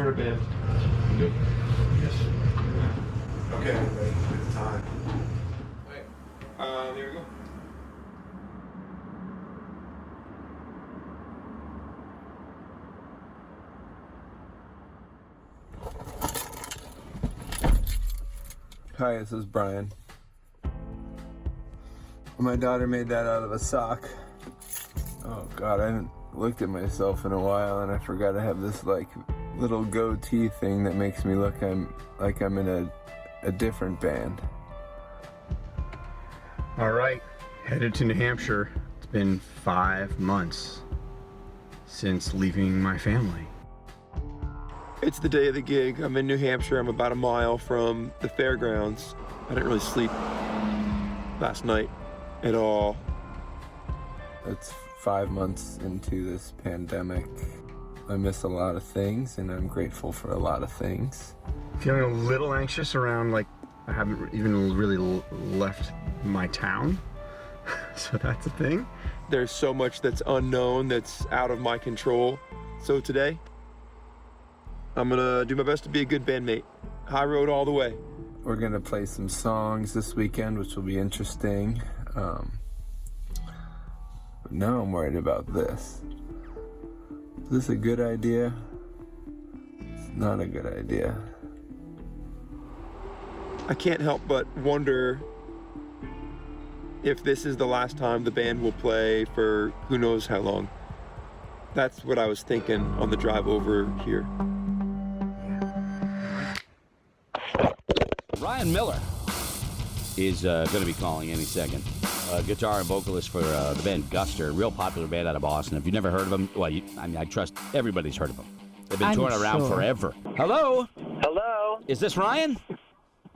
start a band. Good. Yes. Okay, ready. It's time. Alright. There we go. Hi, this is Brian. My daughter made that out of a sock. Oh God, I haven't looked at myself in a while, and I forgot I have this like little goatee thing that makes me look like I'm in a different band. All right, headed to New Hampshire. It's been 5 months since leaving my family. It's the day of the gig. I'm in New Hampshire. I'm about a mile from the fairgrounds. I didn't really sleep last night at all. It's 5 months into this pandemic. I miss a lot of things, and I'm grateful for a lot of things. Feeling a little anxious around, like, I haven't even really left my town, so that's a thing. There's so much that's unknown, that's out of my control. So today, I'm gonna do my best to be a good bandmate. High road all the way. We're gonna play some songs this weekend, which will be interesting. But now I'm worried about this. Is this a good idea? It's not a good idea. I can't help but wonder if this is the last time the band will play for who knows how long. That's what I was thinking on the drive over here. Ryan Miller is going to be calling any second. Guitar and vocalist for the band Guster, a real popular band out of Boston. If you've never heard of them, well, I trust everybody's heard of them. They've been touring around forever. Hello? Hello? Is this Ryan?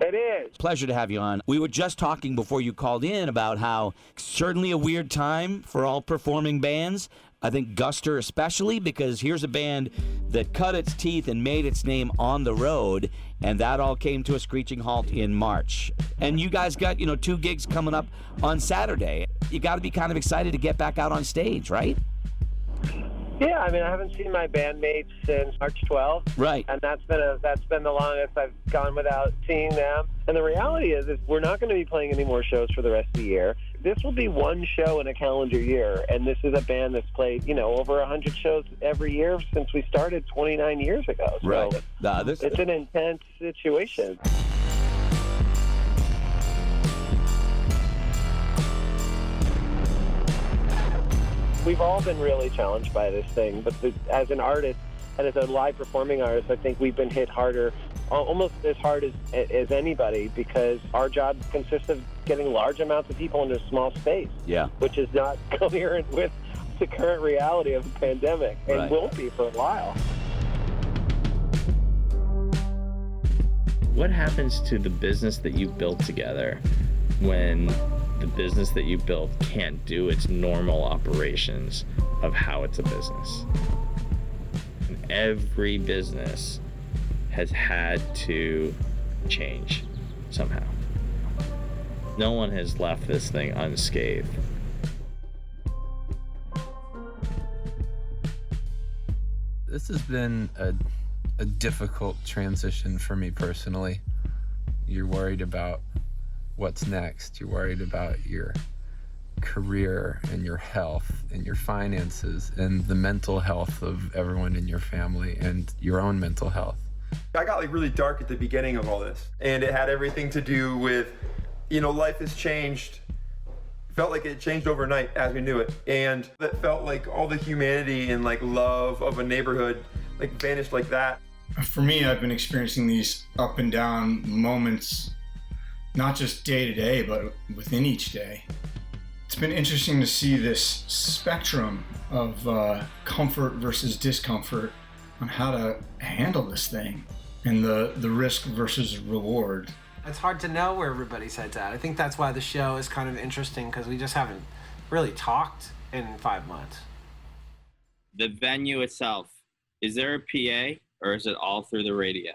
It is. Pleasure to have you on. We were just talking before you called in about how certainly a weird time for all performing bands. I think Guster especially, because here's a band that cut its teeth and made its name on the road, and that all came to a screeching halt in March. And you guys got, 2 gigs coming up on Saturday. You got to be kind of excited to get back out on stage, right? Yeah, I mean, I haven't seen my bandmates since March 12th. Right. And that's been the longest I've gone without seeing them. And the reality is we're not going to be playing any more shows for the rest of the year. This will be one show in a calendar year, and this is a band that's played, over 100 shows every year since we started 29 years ago. So right. It's an intense situation. We've all been really challenged by this thing, but as an artist and as a live performing artist, I think we've been hit harder, almost as hard as anybody, because our job consists of getting large amounts of people into a small space, which is not coherent with the current reality of the pandemic, and will be for a while. What happens to the business that you built together when the business that you built can't do its normal operations of how it's a business? And every business has had to change somehow. No one has left this thing unscathed. This has been a difficult transition for me personally. You're worried about what's next. You're worried about your career and your health and your finances and the mental health of everyone in your family and your own mental health. I got really dark at the beginning of all this, and it had everything to do with, life has changed. Felt like it changed overnight as we knew it, and that felt like all the humanity and love of a neighborhood vanished like that. For me, I've been experiencing these up and down moments, not just day to day, but within each day. It's been interesting to see this spectrum of comfort versus discomfort on how to handle this thing, and the risk versus reward. It's hard to know where everybody's head's at. I think that's why the show is kind of interesting, because we just haven't really talked in 5 months. The venue itself, is there a PA or is it all through the radio?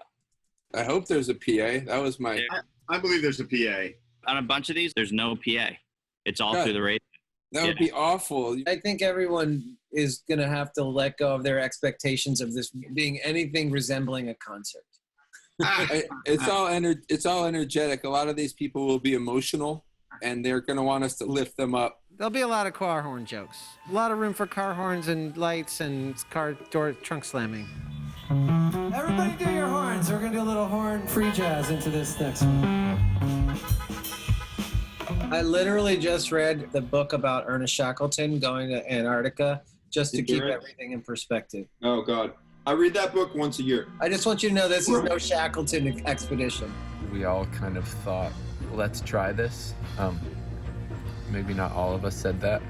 I hope there's a PA. That was my... I believe there's a PA. On a bunch of these, there's no PA. It's all through the radio. That would be awful. I think everyone is going to have to let go of their expectations of this being anything resembling a concert. It's all energetic. A lot of these people will be emotional, and they're going to want us to lift them up. There'll be a lot of car horn jokes. A lot of room for car horns and lights and car door trunk slamming. Everybody do your horns. We're going to do a little horn free jazz into this next one. I literally just read the book about Ernest Shackleton going to Antarctica just to keep everything in perspective. Oh, God. I read that book once a year. I just want you to know this is no Shackleton expedition. We all kind of thought, let's try this. Maybe not all of us said that.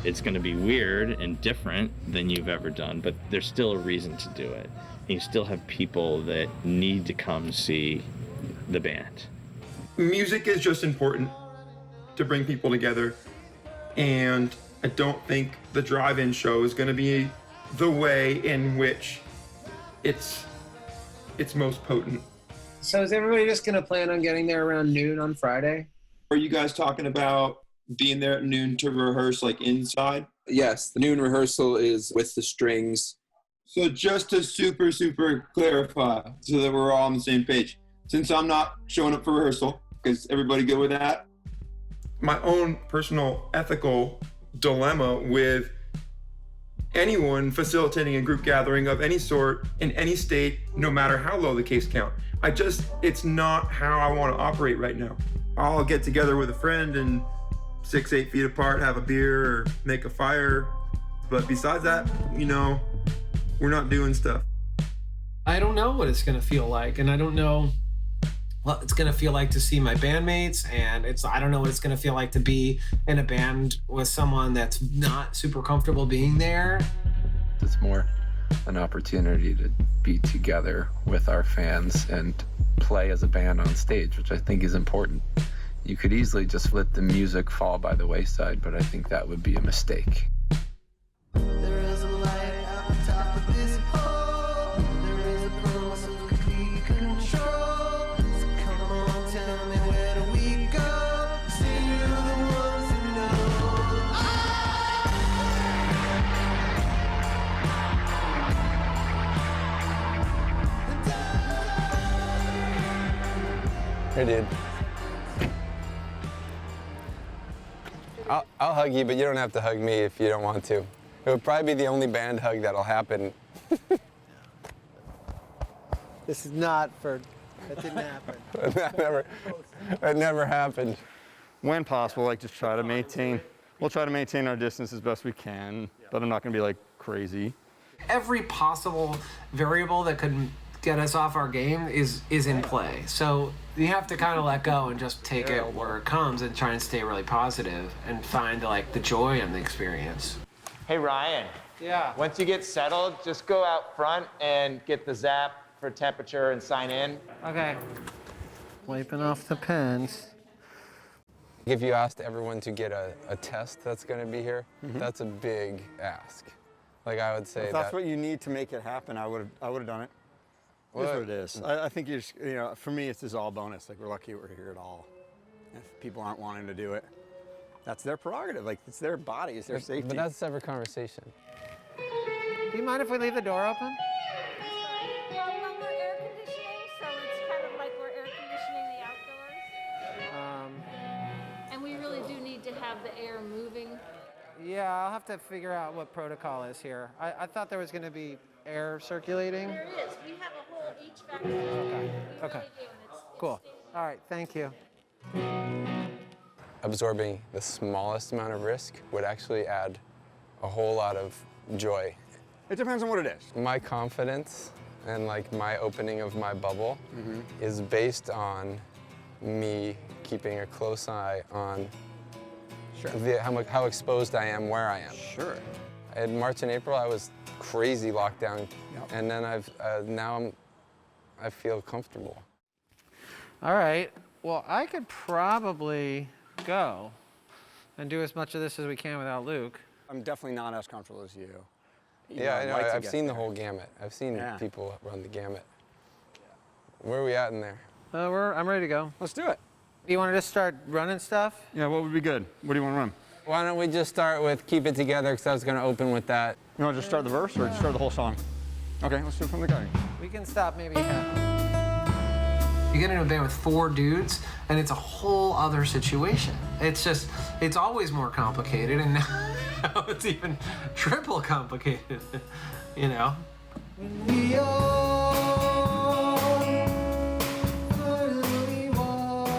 It's going to be weird and different than you've ever done, but there's still a reason to do it. And you still have people that need to come see the band. Music is just important to bring people together, and I don't think the drive-in show is going to be the way in which it's most potent. So is everybody just going to plan on getting there around noon on Friday? Are you guys talking about being there at noon to rehearse, like inside? Yes, the noon rehearsal is with the strings. So just to super clarify, so that we're all on the same page, since I'm not showing up for rehearsal, is everybody good with that? My own personal ethical dilemma with anyone facilitating a group gathering of any sort in any state, no matter how low the case count. It's not how I want to operate right now. I'll get together with a friend and 6-8 feet apart, have a beer or make a fire. But besides that, we're not doing stuff. I don't know what it's going to feel like, and I don't know what it's going to feel like to see my bandmates, and I don't know what it's going to feel like to be in a band with someone that's not super comfortable being there. It's more an opportunity to be together with our fans and play as a band on stage, which I think is important. You could easily just let the music fall by the wayside, but I think that would be a mistake. There is a light at the top of this pole. There is a promise of complete control. So come on, tell me, where do we go? See you the ones who know. Hey, dude. I'll hug you, but you don't have to hug me if you don't want to. It would probably be the only band hug that'll happen. This is not for... That didn't happen. That never happened. When possible, just try to maintain. We'll try to maintain our distance as best we can, but I'm not going to be like crazy. Every possible variable that could get us off our game is in play. So you have to kind of let go and just take it where it comes and try and stay really positive and find the joy in the experience. Hey Ryan. Yeah. Once you get settled, just go out front and get the zap for temperature and sign in. Okay. Wiping off the pens. If you asked everyone to get a test that's going to be here, that's a big ask. I would say if that's what you need to make it happen, I would have done it. It is what it is. I think for me, it's all bonus. We're lucky we're here at all. If people aren't wanting to do it, that's their prerogative. It's their body, it's their safety. But that's a separate conversation. Do you mind if we leave the door open? Well, we're air conditioning, so it's kind of like we're air conditioning the outdoors. And we really do need to have the air moving. Yeah, I'll have to figure out what protocol is here. I thought there was going to be air circulating. There is. We have a whole HVAC system. Okay. Cool. All right. Thank you. Absorbing the smallest amount of risk would actually add a whole lot of joy. It depends on what it is. My confidence and my opening of my bubble is based on me keeping a close eye on how exposed I am where I am. Sure. In March and April, I was crazy locked down, and then I feel comfortable. All right. Well, I could probably go and do as much of this as we can without Luke. I'm definitely not as comfortable as you. Yeah, I know. I've seen the whole gamut. I've seen people run the gamut. Where are we at in there? I'm ready to go. Let's do it. You want to just start running stuff? Yeah, what would be good? What do you want to run? Why don't we just start with Keep It Together, because I was going to open with that. You want to just start the verse or just start the whole song? Okay, let's do it from the beginning. We can stop maybe half. You get into a band with 4 dudes, and it's a whole other situation. It's always more complicated, and now it's even triple complicated, you know? We all finally walk.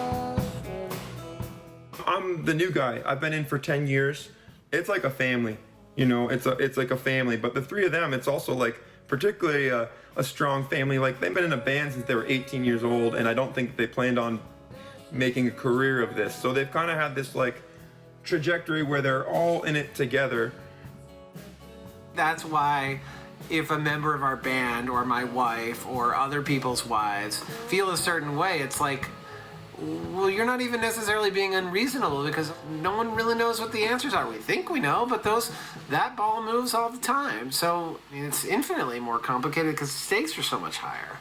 I'm the new guy. I've been in for 10 years. It's like a family, you know, it's like a family. But the 3 of them, it's also like particularly a strong family. Like they've been in a band since they were 18 years old, and I don't think they planned on making a career of this. So they've kind of had this like trajectory where they're all in it together. That's why if a member of our band or my wife or other people's wives feel a certain way, it's like, well, you're not even necessarily being unreasonable because no one really knows what the answers are. We think we know, but that ball moves all the time. So it's infinitely more complicated because the stakes are so much higher.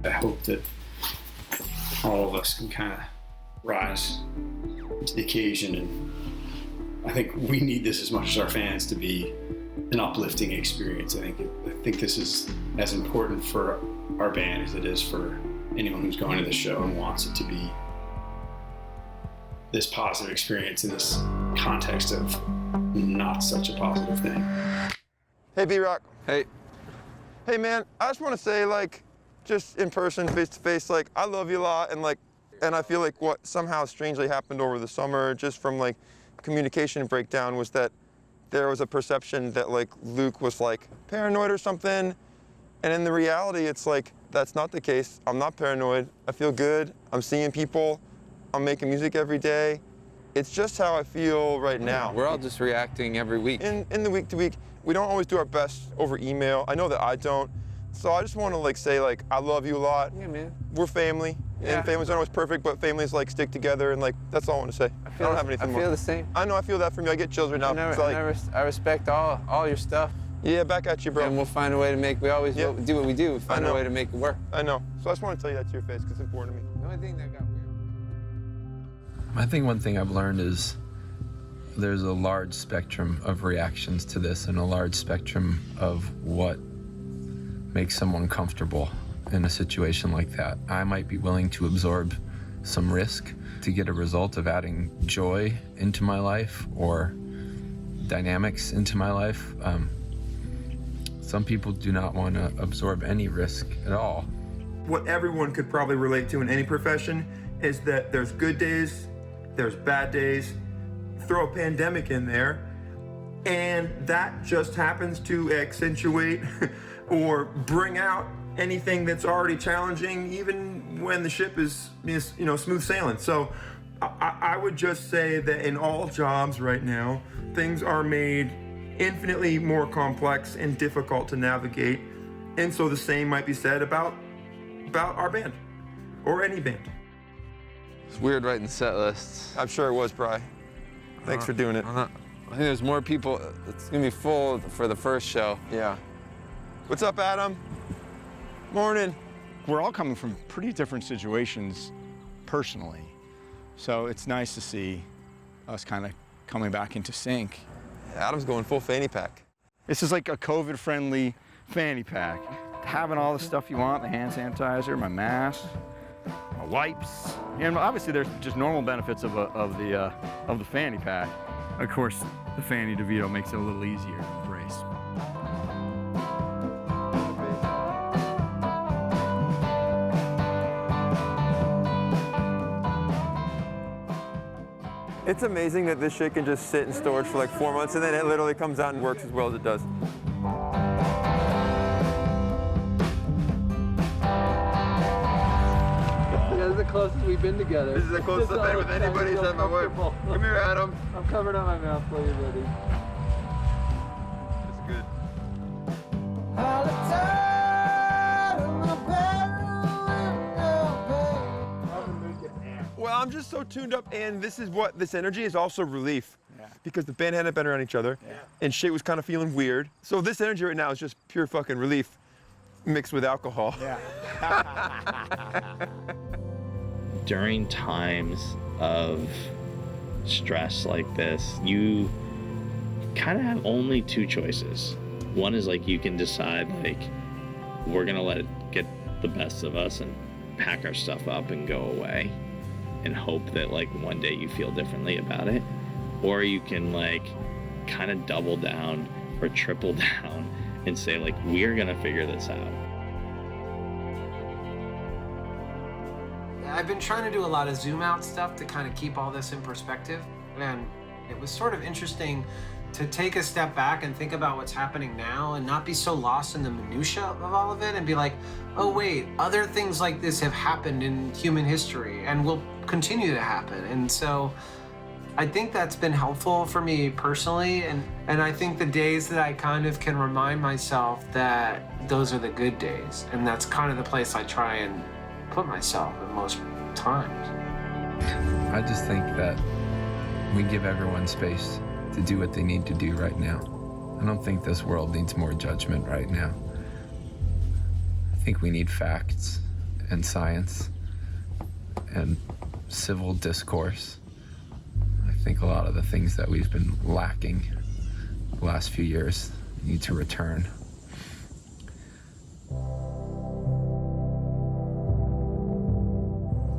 I hope that all of us can kind of rise to the occasion, and I think we need this as much as our fans to be an uplifting experience. I think this is as important for our band as it is for anyone who's going to the show and wants it to be this positive experience in this context of not such a positive thing. Hey, B-Rock. Hey. Hey, man, I just want to say, like, just in person, face to face, like, I love you a lot, and I feel like what somehow strangely happened over the summer, just from like communication breakdown, was that there was a perception that like Luke was like paranoid or something, and in the reality, it's like that's not the case. I'm not paranoid. I feel good. I'm seeing people. I'm making music every day. It's just how I feel right now. We're all just reacting every week. In the week to week, we don't always do our best over email. I know that I don't. So I just want to like say like I love you a lot. Yeah, man. We're family, and families aren't always perfect, but families like stick together, and like that's all I want to say. I don't have anything more. I feel the same. I know I feel that from you. I get chills right now. I respect all your stuff. Yeah, back at you, bro. And we'll find a way to make. We always do what we do. Find a way to make it work. I know. So I just want to tell you that to your face because it's important to me. The only thing that got weird. I think one thing I've learned is there's a large spectrum of reactions to this and a large spectrum of what makes someone comfortable in a situation like that. I might be willing to absorb some risk to get a result of adding joy into my life or dynamics into my life. Some people do not want to absorb any risk at all. What everyone could probably relate to in any profession is that there's good days, there's bad days. Throw a pandemic in there, and that just happens to accentuate or bring out anything that's already challenging, even when the ship is smooth sailing. So I would just say that in all jobs right now, things are made infinitely more complex and difficult to navigate. And so the same might be said about our band or any band. It's weird writing set lists. I'm sure it was, Bri. Thanks for doing it. I think there's more people. It's gonna be full for the first show. Yeah. What's up, Adam? Morning. We're all coming from pretty different situations personally. So it's nice to see us kind of coming back into sync. Adam's going full fanny pack. This is like a COVID-friendly fanny pack. Having all the stuff you want, the hand sanitizer, my mask, my wipes. And obviously there's just normal benefits of the fanny pack. Of course, the Fanny DeVito makes it a little easier to embrace. It's amazing that this shit can just sit in storage for like 4 months and then it literally comes out and works as well as it does. This is the closest we've been together. This is the closest I've been with anybody except my wife. Come here, Adam. I'm covering up my mouth for you, buddy. That's good. Well, I'm just so tuned up, and this energy is also relief. Yeah. Because the band hadn't been around each other, and shit was kind of feeling weird. So this energy right now is just pure fucking relief. mixed with alcohol. Yeah. During times of stress like this, you kind of have only two choices. One is like you can decide like we're gonna let it get the best of us and pack our stuff up and go away and hope that like one day you feel differently about it, or you can like kind of double down or triple down and say like we're gonna figure this out. I've been trying to do a lot of zoom out stuff to kind of keep all this in perspective, and it was sort of interesting to take a step back and think about what's happening now and not be so lost in the minutia of all of it and be like, oh wait, other things like this have happened in human history and will continue to happen. And so I think that's been helpful for me personally, and I think the days that I kind of can remind myself that those are the good days, and that's kind of the place I try and put myself at most times. I just think that we give everyone space to do what they need to do right now. I don't think this world needs more judgment right now. I think we need facts and science and civil discourse. I think a lot of the things that we've been lacking the last few years need to return.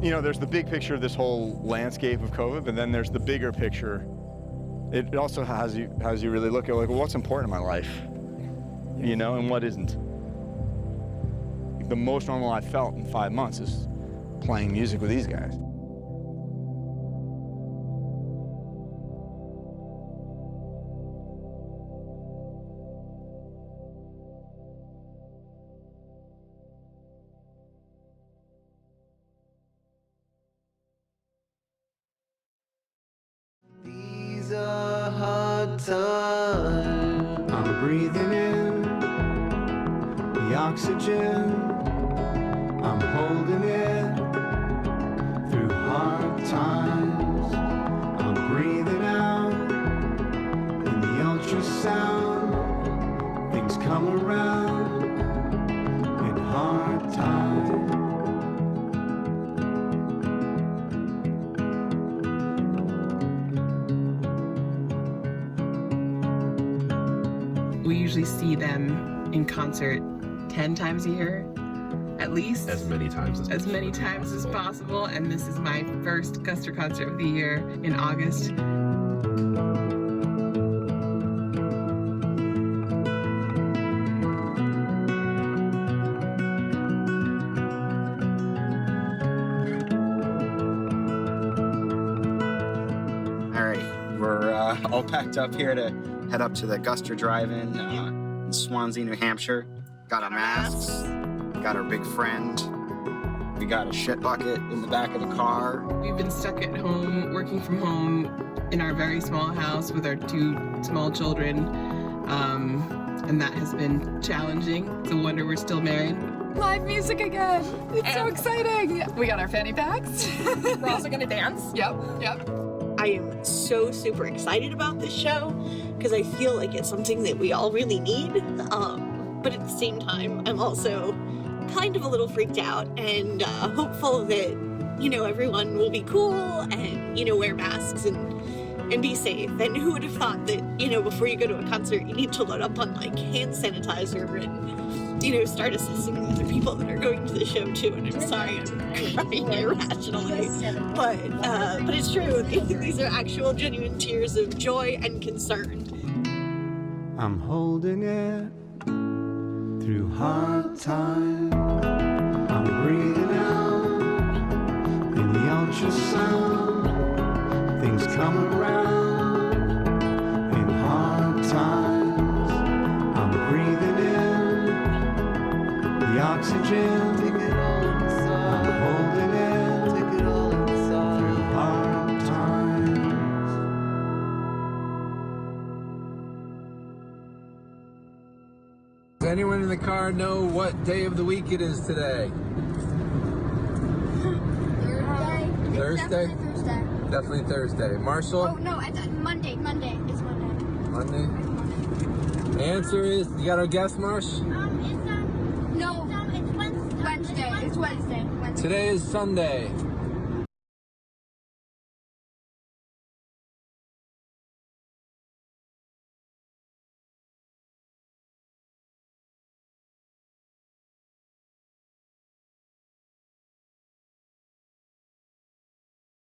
You know, there's the big picture of this whole landscape of COVID, but then there's the bigger picture. It also has you really look at like, well, what's important in my life, you know, and what isn't. The most normal I've felt in 5 months is playing music with these guys. These are hard times. I'm breathing in the oxygen. I'm holding it through hard times. I'm breathing out in the ultrasound. Things come around in hard times. We usually see them in concert 10 times a year, at least. As many times as possible. And this is my first Guster concert of the year in August. All right, we're all packed up here to head up to the Guster Drive-In in Swansea, New Hampshire. Got our masks, got our big friend. We got a shit bucket in the back of the car. We've been stuck at home, working from home in our very small house with our 2 small children, and that has been challenging. It's a wonder we're still married. Live music again. It's so exciting. We got our fanny packs. We're also gonna dance. Yep. I am so super excited about this show because I feel like it's something that we all really need. But at the same time, I'm also kind of a little freaked out and hopeful that, you know, everyone will be cool and, you know, wear masks and be safe. And who would have thought that, you know, before you go to a concert, you need to load up on like hand sanitizer and, you know, start assessing the other people that are going to the show too. And I'm sorry, I'm crying irrationally, but it's true. These are actual genuine tears of joy and concern. I'm holding it through hard times. I'm breathing out in the ultrasound. Things come around in hard times. I'm breathing in the oxygen. Take it all inside. I'm holding it. Take it all inside. Through hard times. Does anyone in the car know what day of the week it is today? Thursday? Definitely Thursday. Marshall? Oh, no, Monday. It's Monday. Monday? The answer is, you got a guess, Marsh? No, Wednesday. Today is Sunday.